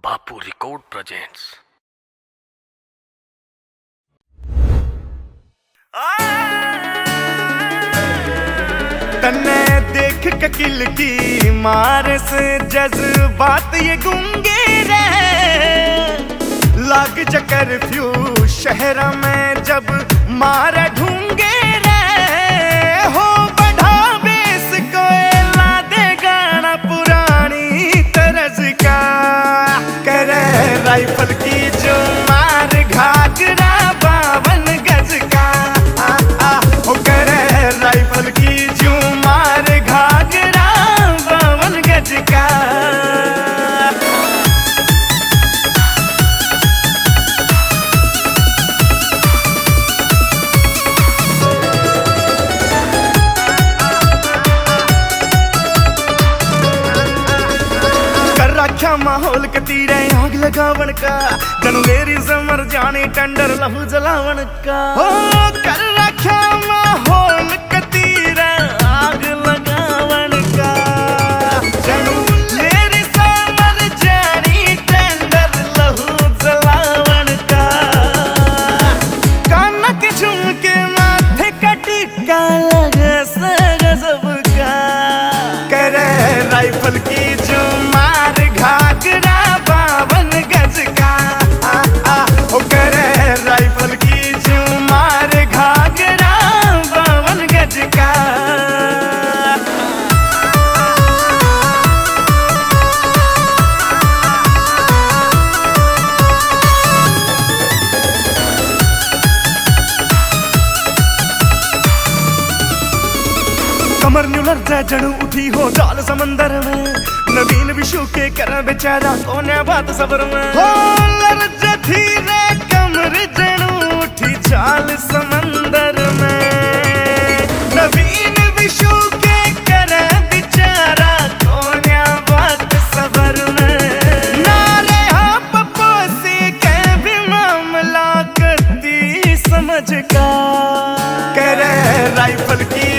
बापू record presents. तन्ने देख ककिल की मार से जज्बात ये गूंगे रहे। लाग जा कर्फ्यू शहर में जब मार ढूंगे रहे। हो बढ़ा बेस कोयला दे गाना पुरानी तरज का। करे राइफल की जो मार घाघरा 52 गज का। हो करे राइफल की जो मार घाघरा 52 गज का। रखा माहौल कतीरे आग लगावन का। जनवेरी से मर जाने टेंडर लहू जलावन का। हो कर रखा माहौल कतीरे आग लगावन का। जनवेरी से मर जाने टेंडर लहू जलावन का। काना के झुमके माथे का टिक्का लगे से गजब का। करे राइफल की जो मार घाघरा 52 गज का। हो करे राइफल की जो मार घाघरा 52 गज का। कमर न्यूलर जा जड़ू उठी हो जाल समंदर में। नवीन विशु के कर बेचारा कोने बात सबर में। हो लर्ज धीरे कमर जड़ू उठी जाल समंदर में। नवीन विशु के कर बेचारा कोने बात सबर में। नारे हाँ पपोसी के भी मामला करती समझ का। करे राइफल की